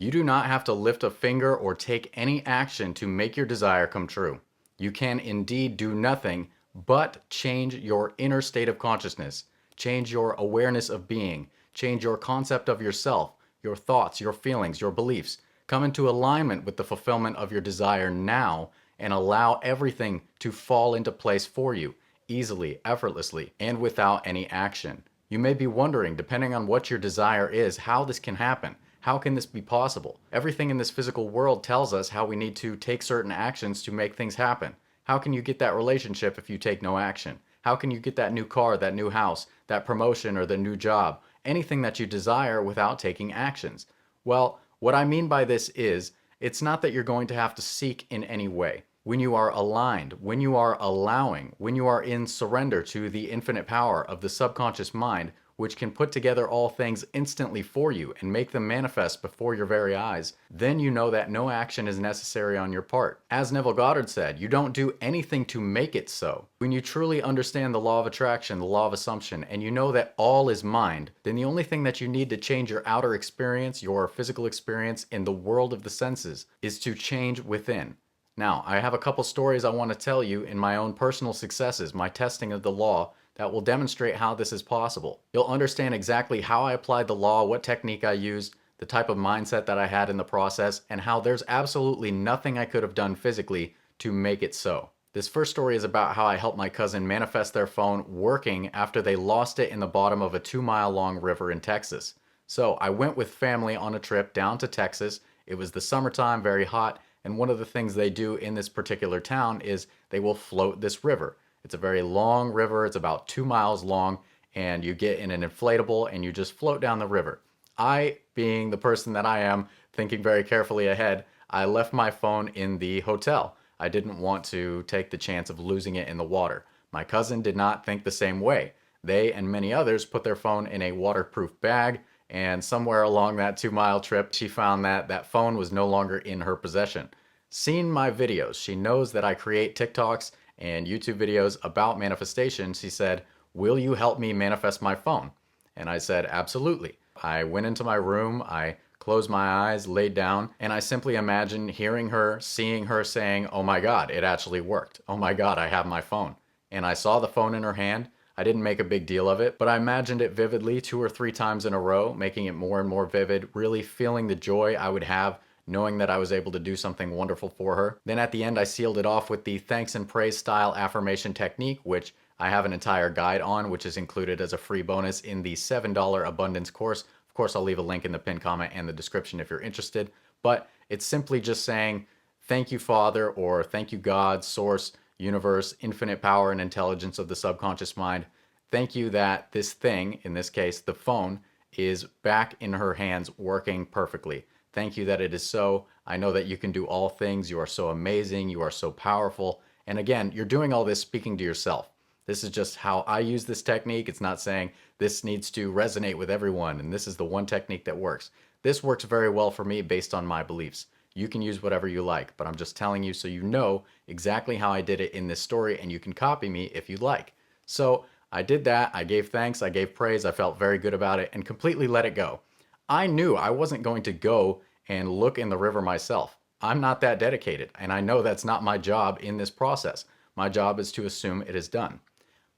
You do not have to lift a finger or take any action to make your desire come true. You can indeed do nothing but change your inner state of consciousness, change your awareness of being, change your concept of yourself, your thoughts, your feelings, your beliefs. Come into alignment with the fulfillment of your desire now and allow everything to fall into place for you easily, effortlessly, and without any action. You may be wondering, depending on what your desire is, how this can happen. How can this be possible? Everything in this physical world tells us how we need to take certain actions to make things happen. How can you get that relationship if you take no action? How can you get that new car, that new house, that promotion, or the new job? Anything that you desire without taking actions. Well, what I mean by this is, it's not that you're going to have to seek in any way. When you are aligned, when you are allowing, when you are in surrender to the infinite power of the subconscious mind, which can put together all things instantly for you and make them manifest before your very eyes, then you know that no action is necessary on your part. As Neville Goddard said, you don't do anything to make it so. When you truly understand the law of attraction, the law of assumption, and you know that all is mind, then the only thing that you need to change your outer experience, your physical experience in the world of the senses, is to change within. Now, I have a couple stories I want to tell you in my own personal successes, my testing of the law, that will demonstrate how this is possible. You'll understand exactly how I applied the law, what technique I used, the type of mindset that I had in the process, and how there's absolutely nothing I could have done physically to make it so. This first story is about how I helped my cousin manifest their phone working after they lost it in the bottom of a 2-mile long river in Texas. So I went with family on a trip down to Texas. It was the summertime, very hot, and one of the things they do in this particular town is they will float this river. It's a very long river. It's about 2 miles long, and you get in an inflatable and you just float down the river. I, being the person that I am, thinking very carefully ahead, I left my phone in the hotel. I didn't want to take the chance of losing it in the water. My cousin did not think the same way. They and many others put their phone in a waterproof bag, and somewhere along that 2-mile trip, she found that that phone was no longer in her possession. Seen my videos, she knows that I create TikToks and YouTube videos about manifestation. She said, "Will you help me manifest my phone?" And I said, "Absolutely." I went into my room, I closed my eyes, laid down, and I simply imagined hearing her, seeing her saying, "Oh my God, it actually worked. Oh my God, I have my phone." And I saw the phone in her hand. I didn't make a big deal of it, but I imagined it vividly 2 or 3 times in a row, making it more and more vivid, really feeling the joy I would have knowing that I was able to do something wonderful for her. Then at the end, I sealed it off with the thanks and praise style affirmation technique, which I have an entire guide on, which is included as a free bonus in the $7 abundance course. Of course, I'll leave a link in the pinned comment and the description if you're interested. But it's simply just saying, "Thank you, Father," or "Thank you, God, Source, Universe, infinite power and intelligence of the subconscious mind. Thank you that this thing, in this case, the phone, is back in her hands working perfectly. Thank you that it is so. I know that you can do all things. You are so amazing. You are so powerful." And again, you're doing all this speaking to yourself. This is just how I use this technique. It's not saying this needs to resonate with everyone and this is the one technique that works. This works very well for me based on my beliefs. You can use whatever you like, but I'm just telling you so you know exactly how I did it in this story and you can copy me if you'd like. So I did that. I gave thanks. I gave praise. I felt very good about it and completely let it go. I knew I wasn't going to go and look in the river myself. I'm not that dedicated, and I know that's not my job in this process. My job is to assume it is done.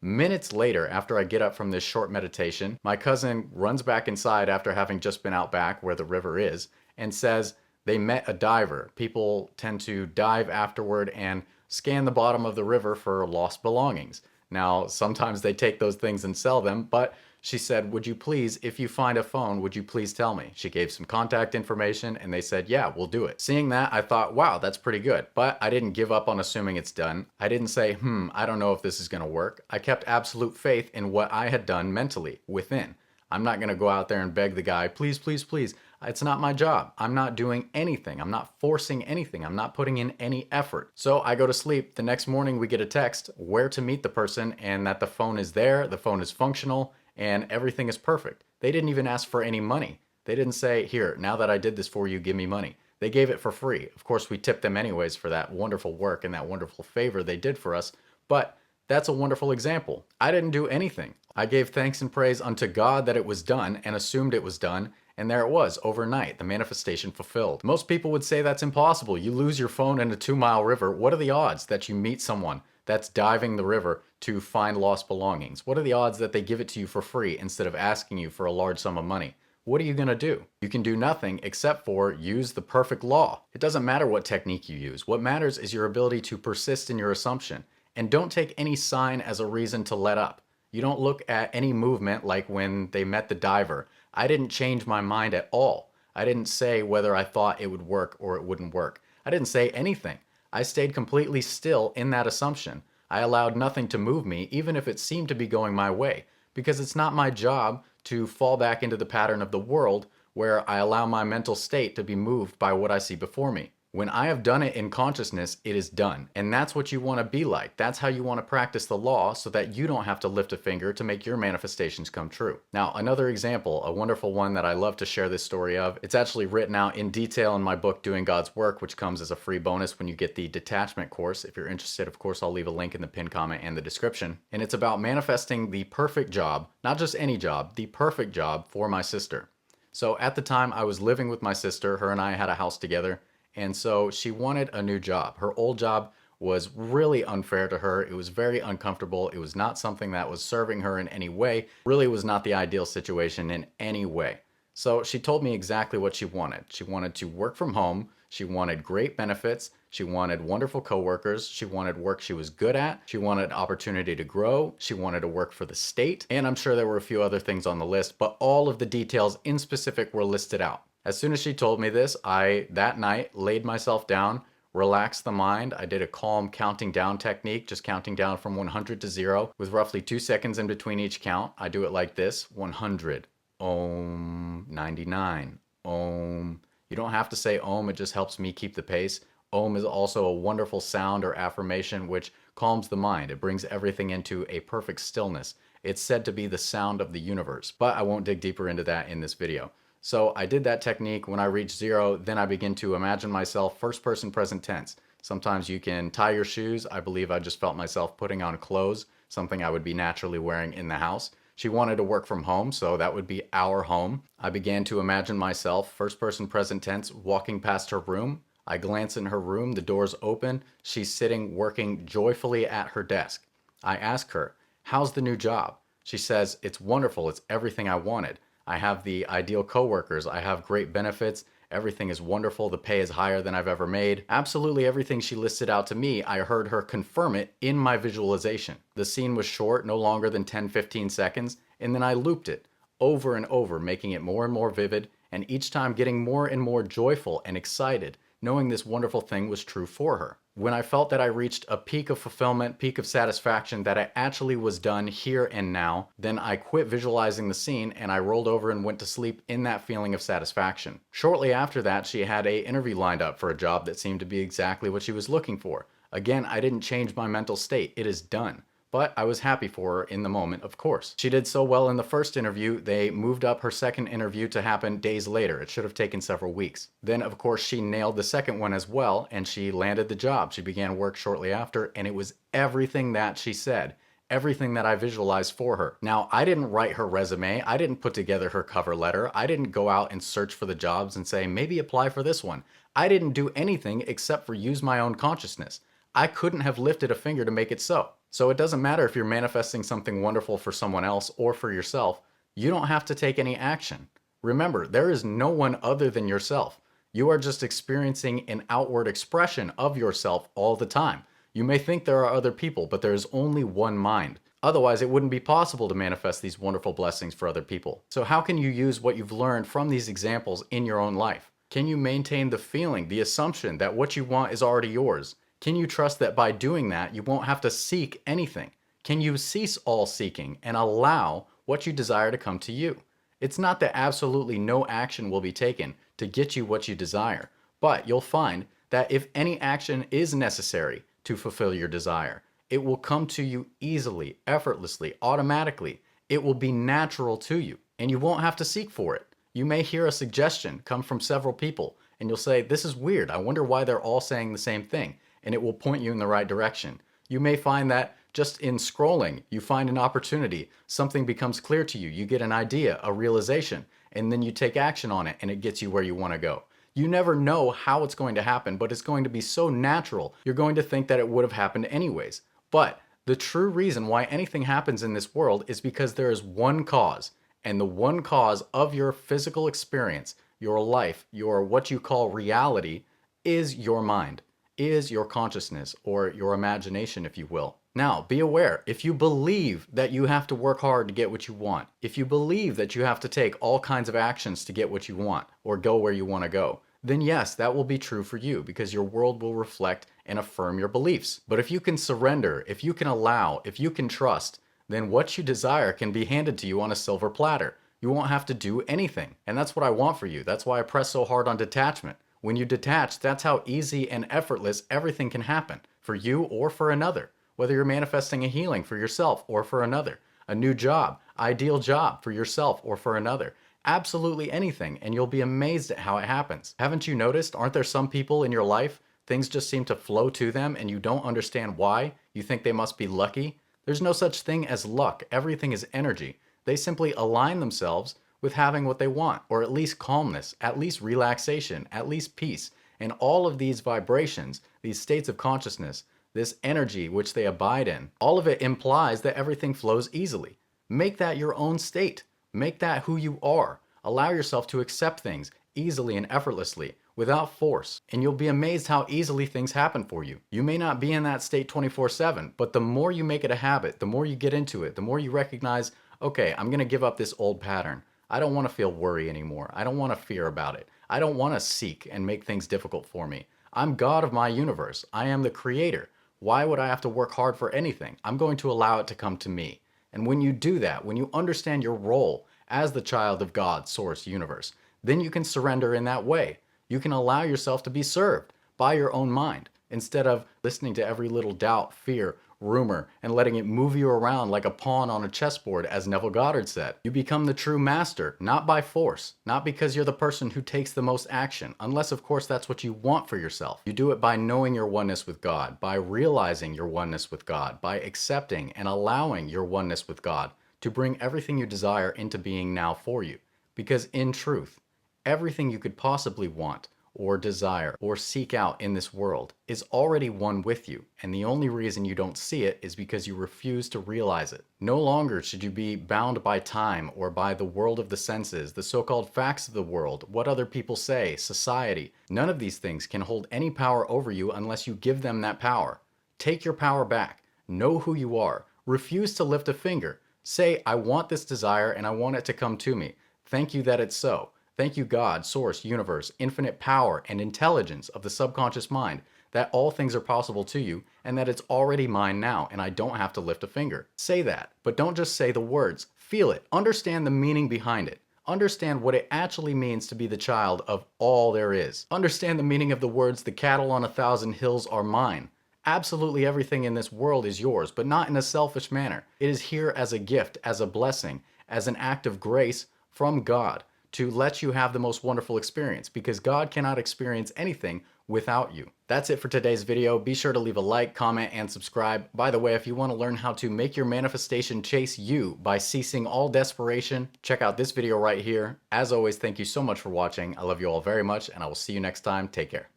Minutes later, after I get up from this short meditation, my cousin runs back inside after having just been out back where the river is and says they met a diver. People tend to dive afterward and scan the bottom of the river for lost belongings. Now, sometimes they take those things and sell them, but she said, "Would you please, if you find a phone, would you please tell me?" She gave some contact information and they said, "Yeah, we'll do it." Seeing that, I thought, wow, that's pretty good. But I didn't give up on assuming it's done. I didn't say, I don't know if this is going to work. I kept absolute faith in what I had done mentally within. I'm not going to go out there and beg the guy, "Please, please, please." It's not my job. I'm not doing anything. I'm not forcing anything. I'm not putting in any effort. So I go to sleep. The next morning we get a text where to meet the person and that the phone is there, the phone is functional, and everything is perfect. They didn't even ask for any money. They didn't say, "Here, now that I did this for you, give me money." They gave it for free. Of course, we tipped them anyways for that wonderful work and that wonderful favor they did for us. But that's a wonderful example. I didn't do anything. I gave thanks and praise unto God that it was done and assumed it was done. And there it was, overnight, the manifestation fulfilled. Most people would say that's impossible. You lose your phone in a 2-mile river. What are the odds that you meet someone that's diving the river to find lost belongings? What are the odds that they give it to you for free instead of asking you for a large sum of money? What are you going to do? You can do nothing except for use the perfect law. It doesn't matter what technique you use. What matters is your ability to persist in your assumption. And don't take any sign as a reason to let up. You don't look at any movement like when they met the diver. I didn't change my mind at all. I didn't say whether I thought it would work or it wouldn't work. I didn't say anything. I stayed completely still in that assumption. I allowed nothing to move me, even if it seemed to be going my way, because it's not my job to fall back into the pattern of the world where I allow my mental state to be moved by what I see before me. When I have done it in consciousness, it is done. And that's what you want to be like. That's how you want to practice the law so that you don't have to lift a finger to make your manifestations come true. Now, another example, a wonderful one that I love to share this story of, it's actually written out in detail in my book, Doing God's Work, which comes as a free bonus when you get the detachment course. If you're interested, of course, I'll leave a link in the pinned comment and the description. And it's about manifesting the perfect job, not just any job, the perfect job for my sister. So at the time I was living with my sister, her and I had a house together. And so she wanted a new job. Her old job was really unfair to her. It was very uncomfortable. It was not something that was serving her in any way. Really was not the ideal situation in any way. So she told me exactly what she wanted. She wanted to work from home. She wanted great benefits. She wanted wonderful coworkers. She wanted work she was good at. She wanted opportunity to grow. She wanted to work for the state. And I'm sure there were a few other things on the list, but all of the details in specific were listed out. As soon as she told me this, I, that night, laid myself down, relaxed the mind. I did a calm counting down technique, just counting down from 100 to 0 with roughly 2 seconds in between each count. I do it like this: 100, Om, 99, Om. You don't have to say Om, it just helps me keep the pace. Om is also a wonderful sound or affirmation which calms the mind. It brings everything into a perfect stillness. It's said to be the sound of the universe, but I won't dig deeper into that in this video. So I did that technique. When I reached 0, then I begin to imagine myself first person present tense. Sometimes you can tie your shoes. I believe I just felt myself putting on clothes, something I would be naturally wearing in the house. She wanted to work from home, so that would be our home. I began to imagine myself first person present tense walking past her room. I glance in her room, the door's open. She's sitting working joyfully at her desk. I ask her, "How's the new job?" She says, "It's wonderful. It's everything I wanted. I have the ideal coworkers. I have great benefits. Everything is wonderful. The pay is higher than I've ever made." Absolutely everything she listed out to me, I heard her confirm it in my visualization. The scene was short, no longer than 10-15 seconds, and then I looped it over and over, making it more and more vivid, and each time getting more and more joyful and excited, knowing this wonderful thing was true for her. When I felt that I reached a peak of fulfillment, peak of satisfaction, that I actually was done here and now, then I quit visualizing the scene and I rolled over and went to sleep in that feeling of satisfaction. Shortly after that, she had an interview lined up for a job that seemed to be exactly what she was looking for. Again, I didn't change my mental state. It is done. But I was happy for her in the moment, of course. She did so well in the first interview, they moved up her second interview to happen days later. It should have taken several weeks. Then, of course, she nailed the second one as well, and she landed the job. She began work shortly after, and it was everything that she said. Everything that I visualized for her. Now, I didn't write her resume. I didn't put together her cover letter. I didn't go out and search for the jobs and say, maybe apply for this one. I didn't do anything except for use my own consciousness. I couldn't have lifted a finger to make it so. So it doesn't matter if you're manifesting something wonderful for someone else or for yourself. You don't have to take any action. Remember, there is no one other than yourself. You are just experiencing an outward expression of yourself all the time. You may think there are other people, but there is only one mind. Otherwise, it wouldn't be possible to manifest these wonderful blessings for other people. So how can you use what you've learned from these examples in your own life? Can you maintain the feeling, the assumption that what you want is already yours? Can you trust that by doing that, you won't have to seek anything? Can you cease all seeking and allow what you desire to come to you? It's not that absolutely no action will be taken to get you what you desire, but you'll find that if any action is necessary to fulfill your desire, it will come to you easily, effortlessly, automatically. It will be natural to you, and you won't have to seek for it. You may hear a suggestion come from several people, and you'll say, "This is weird. I wonder why they're all saying the same thing." And it will point you in the right direction. You may find that just in scrolling, you find an opportunity, something becomes clear to you, you get an idea, a realization, and then you take action on it and it gets you where you want to go. You never know how it's going to happen, but it's going to be so natural, you're going to think that it would have happened anyways. But the true reason why anything happens in this world is because there is one cause, and the one cause of your physical experience, your life, your what you call reality, is your mind, is your consciousness, or your imagination, if you will. Now, be aware, if you believe that you have to work hard to get what you want, if you believe that you have to take all kinds of actions to get what you want, or go where you want to go, then yes, that will be true for you because your world will reflect and affirm your beliefs. But if you can surrender, if you can allow, if you can trust, then what you desire can be handed to you on a silver platter. You won't have to do anything. And that's what I want for you. That's why I press so hard on detachment. When you detach, that's how easy and effortless everything can happen for you or for another. Whether you're manifesting a healing for yourself or for another, a new job, ideal job for yourself or for another. Absolutely anything, and you'll be amazed at how it happens. Haven't you noticed? Aren't there some people in your life, things just seem to flow to them and you don't understand why? You think they must be lucky? There's no such thing as luck. Everything is energy. They simply align themselves with having what they want, or at least calmness, at least relaxation, at least peace. And all of these vibrations, these states of consciousness, this energy which they abide in, all of it implies that everything flows easily. Make that your own state. Make that who you are. Allow yourself to accept things easily and effortlessly, without force, and you'll be amazed how easily things happen for you. You may not be in that state 24/7, but the more you make it a habit, the more you get into it, the more you recognize, okay, I'm going to give up this old pattern. I don't want to feel worry anymore. I don't want to fear about it. I don't want to seek and make things difficult for me. I'm God of my universe. I am the creator. Why would I have to work hard for anything? I'm going to allow it to come to me. And when you do that, when you understand your role as the child of God, source, universe, then you can surrender in that way. You can allow yourself to be served by your own mind instead of listening to every little doubt, fear, rumor, and letting it move you around like a pawn on a chessboard, as Neville Goddard said. You become the true master, not by force, not because you're the person who takes the most action, unless of course that's what you want for yourself. You do it by knowing your oneness with God, by realizing your oneness with God, by accepting and allowing your oneness with God to bring everything you desire into being now for you. Because in truth, everything you could possibly want or desire or seek out in this world is already one with you, and the only reason you don't see it is because you refuse to realize it. No longer should you be bound by time or by the world of the senses, the so-called facts of the world, what other people say, society. None of these things can hold any power over you unless you give them that power. Take your power back. Know who you are. Refuse to lift a finger. Say, I want this desire and I want it to come to me. Thank you that it's so. Thank you, God, source, universe, infinite power, and intelligence of the subconscious mind, that all things are possible to you and that it's already mine now and I don't have to lift a finger. Say that, but don't just say the words. Feel it. Understand the meaning behind it. Understand what it actually means to be the child of all there is. Understand the meaning of the words, the cattle on 1,000 hills are mine. Absolutely everything in this world is yours, but not in a selfish manner. It is here as a gift, as a blessing, as an act of grace from God, to let you have the most wonderful experience, because God cannot experience anything without you. That's it for today's video. Be sure to leave a like, comment, and subscribe. By the way, if you want to learn how to make your manifestation chase you by ceasing all desperation, check out this video right here. As always, thank you so much for watching. I love you all very much, and I will see you next time. Take care.